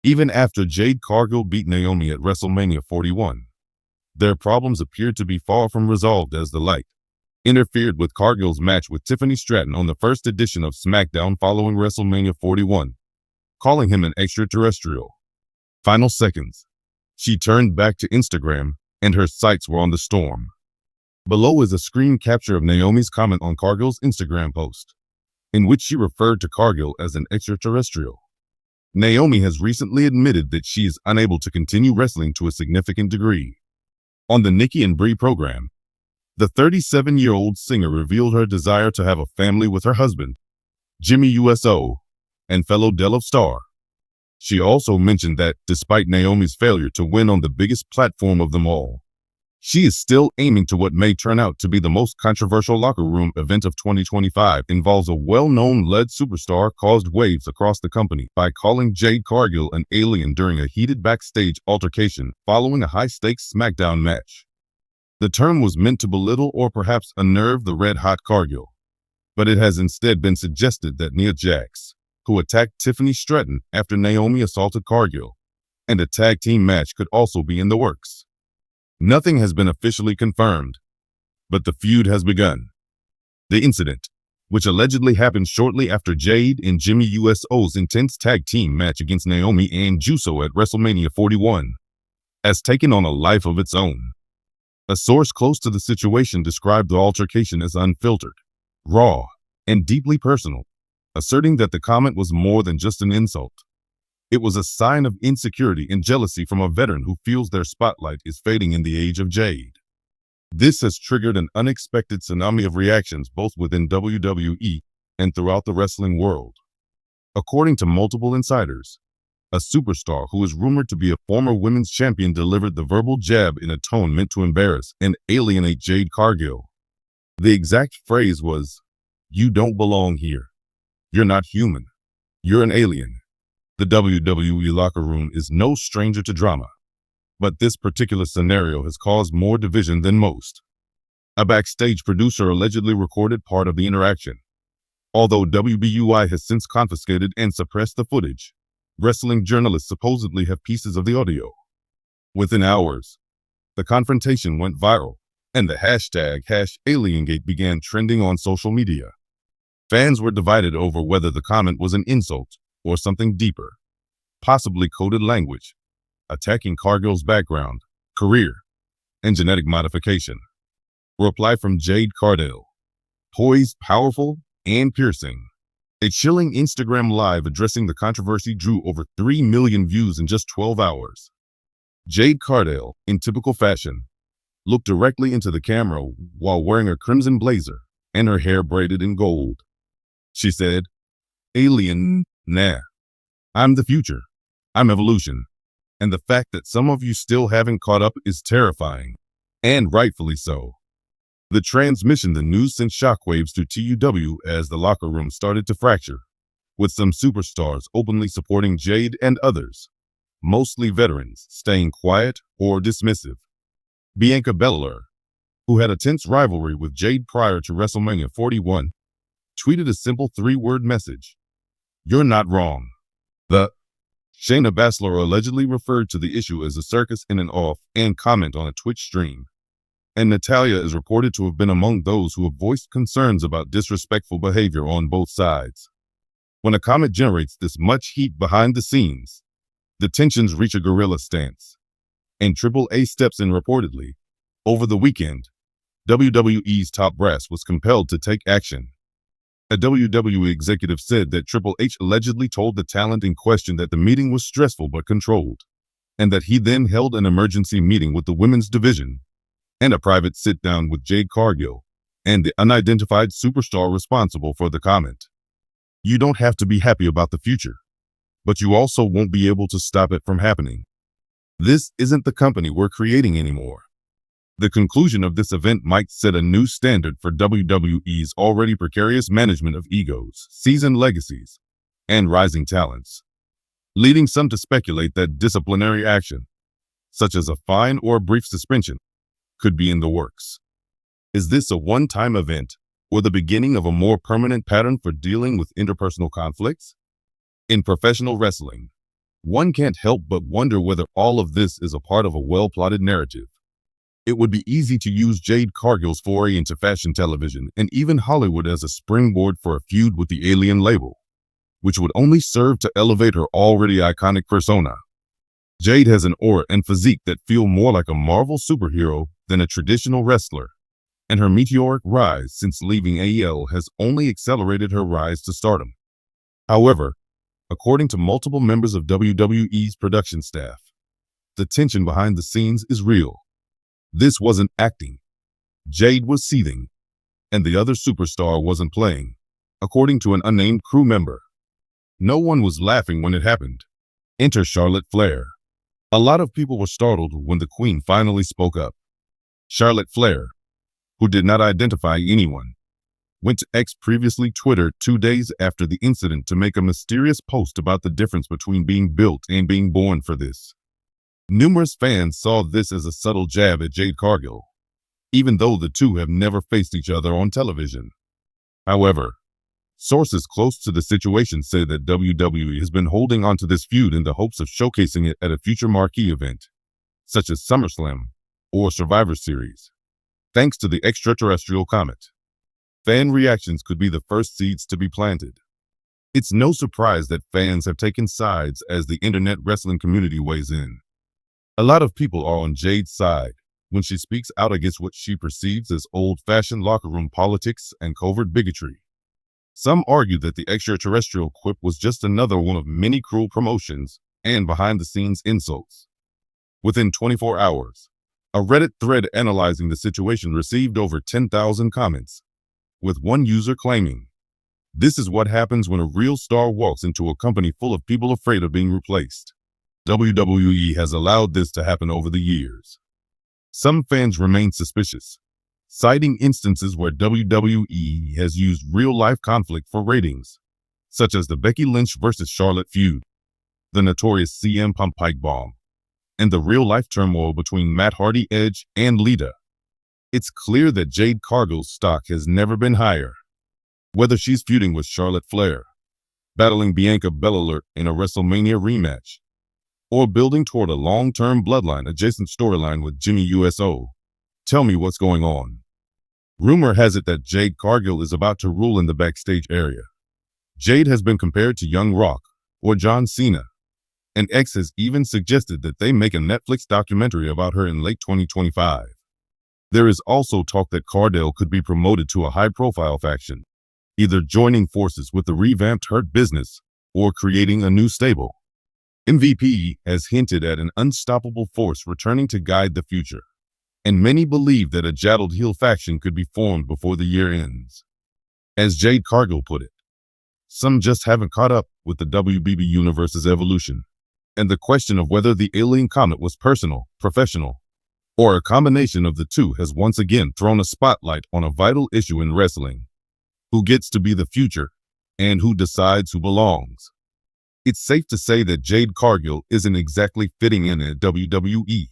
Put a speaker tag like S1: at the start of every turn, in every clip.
S1: Even after Jade Cargill beat Naomi at WrestleMania 41, their problems appeared to be far from resolved as the Light interfered with Cargill's match with Tiffany Stratton on the first edition of SmackDown following WrestleMania 41, calling him an extraterrestrial. Final seconds. She turned back to Instagram, and her sights were on the storm. Below is a screen capture of Naomi's comment on Cargill's Instagram post, in which she referred to Cargill as an extraterrestrial. Naomi has recently admitted that she is unable to continue wrestling to a significant degree. On the Nikki and Brie program, the 37-year-old singer revealed her desire to have a family with her husband, Jimmy USO, and fellow Dell star. She also mentioned that, despite Naomi's failure to win on the biggest platform of them all, she is still aiming to what may turn out to be the most controversial locker room event of 2025. Involves a well-known lead superstar caused waves across the company by calling Jade Cargill an alien during a heated backstage altercation following a high-stakes SmackDown match. The term was meant to belittle or perhaps unnerve the red-hot Cargill, but it has instead been suggested that Nia Jax, who attacked Tiffany Stratton after Naomi assaulted Cargill, and a tag team match could also be in the works. Nothing has been officially confirmed, but the feud has begun. The incident, which allegedly happened shortly after Jade and Jimmy USO's intense tag team match against Naomi and Juso at WrestleMania 41, has taken on a life of its own. A source close to the situation described the altercation as unfiltered, raw, and deeply personal, asserting that the comment was more than just an insult. It was a sign of insecurity and jealousy from a veteran who feels their spotlight is fading in the age of Jade. This has triggered an unexpected tsunami of reactions both within WWE and throughout the wrestling world. According to multiple insiders, a superstar who is rumored to be a former women's champion delivered the verbal jab in a tone meant to embarrass and alienate Jade Cargill. The exact phrase was, "You don't belong here. You're not human. You're an alien." The WWE locker room is no stranger to drama, but this particular scenario has caused more division than most. A backstage producer allegedly recorded part of the interaction. Although WBUI has since confiscated and suppressed the footage, wrestling journalists supposedly have pieces of the audio. Within hours, the confrontation went viral, and the hashtag #AlienGate began trending on social media. Fans were divided over whether the comment was an insult or something deeper, possibly coded language, attacking Cargill's background, career, and genetic modification. Reply from Jade Cargill: poised, powerful, and piercing. A chilling Instagram live addressing the controversy drew over 3 million views in just 12 hours. Jade Cargill, in typical fashion, looked directly into the camera while wearing a crimson blazer and her hair braided in gold. She said, "Alien, nah. I'm the future. I'm evolution. And the fact that some of you still haven't caught up is terrifying, and rightfully so." The transmission, the news sent shockwaves to TUW as the locker room started to fracture, with some superstars openly supporting Jade and others, mostly veterans, staying quiet or dismissive. Bianca Belair, who had a tense rivalry with Jade prior to WrestleMania 41, tweeted a simple 3-word message: "You're not wrong." Shayna Baszler allegedly referred to the issue as a circus in an off-and comment on a Twitch stream. And Natalya is reported to have been among those who have voiced concerns about disrespectful behavior on both sides. When a comment generates this much heat behind the scenes, the tensions reach a guerrilla stance. And AAA steps in reportedly. Over the weekend, WWE's top brass was compelled to take action. A WWE executive said that Triple H allegedly told the talent in question that the meeting was stressful but controlled, and that he then held an emergency meeting with the women's division and a private sit-down with Jade Cargill and the unidentified superstar responsible for the comment. You don't have to be happy about the future, but you also won't be able to stop it from happening. This isn't the company we're creating anymore. The conclusion of this event might set a new standard for WWE's already precarious management of egos, seasoned legacies, and rising talents, leading some to speculate that disciplinary action, such as a fine or a brief suspension, could be in the works. Is this a one-time event or the beginning of a more permanent pattern for dealing with interpersonal conflicts? In professional wrestling, One can't help but wonder whether all of this is a part of a well-plotted narrative. It would be easy to use Jade Cargill's foray into fashion television and even Hollywood as a springboard for a feud with the Alien label, which would only serve to elevate her already iconic persona. Jade has an aura and physique that feel more like a Marvel superhero than a traditional wrestler, and her meteoric rise since leaving AEW has only accelerated her rise to stardom. However, according to multiple members of WWE's production staff, the tension behind the scenes is real. This wasn't acting. Jade was seething, and the other superstar wasn't playing, according to an unnamed crew member. No one was laughing when it happened. Enter Charlotte Flair. A lot of people were startled when the Queen finally spoke up. Charlotte Flair, who did not identify anyone, went to X, previously Twitter, 2 days after the incident to make a mysterious post about the difference between being built and being born for this. Numerous fans saw this as a subtle jab at Jade Cargill, even though the two have never faced each other on television. However, sources close to the situation say that WWE has been holding on to this feud in the hopes of showcasing it at a future marquee event, such as SummerSlam or Survivor Series, thanks to the extraterrestrial comet. Fan reactions could be the first seeds to be planted. It's no surprise that fans have taken sides as the internet wrestling community weighs in. A lot of people are on Jade's side when she speaks out against what she perceives as old-fashioned locker room politics and covert bigotry. Some argue that the extraterrestrial quip was just another one of many cruel promotions and behind-the-scenes insults. Within 24 hours, a Reddit thread analyzing the situation received over 10,000 comments, with one user claiming, "This is what happens when a real star walks into a company full of people afraid of being replaced." WWE has allowed this to happen over the years. Some fans remain suspicious, citing instances where WWE has used real-life conflict for ratings, such as the Becky Lynch versus Charlotte feud, the notorious CM Punk Pike bomb, and the real-life turmoil between Matt Hardy, Edge, and Lita. It's clear that Jade Cargill's stock has never been higher. Whether she's feuding with Charlotte Flair, battling Bianca Belair in a WrestleMania rematch, or building toward a long-term bloodline-adjacent storyline with Jimmy USO, tell me what's going on. Rumor has it that Jade Cargill is about to rule in the backstage area. Jade has been compared to Young Rock or John Cena, and X has even suggested that they make a Netflix documentary about her in late 2025. There is also talk that Cargill could be promoted to a high-profile faction, either joining forces with the revamped Hurt Business or creating a new stable. MVP has hinted at an unstoppable force returning to guide the future, and many believe that a jaded heel faction could be formed before the year ends. As Jade Cargill put it, some just haven't caught up with the WWE Universe's evolution, and the question of whether the alien comet was personal, professional, or a combination of the two has once again thrown a spotlight on a vital issue in wrestling: who gets to be the future, and who decides who belongs. It's safe to say that Jade Cargill isn't exactly fitting in at WWE.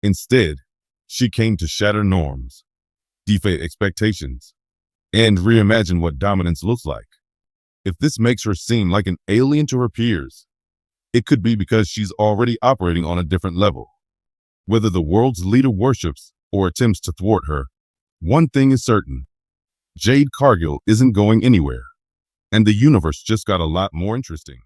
S1: Instead, she came to shatter norms, defy expectations, and reimagine what dominance looks like. If this makes her seem like an alien to her peers, it could be because she's already operating on a different level. Whether the world's leader worships or attempts to thwart her, one thing is certain: Jade Cargill isn't going anywhere, and the universe just got a lot more interesting.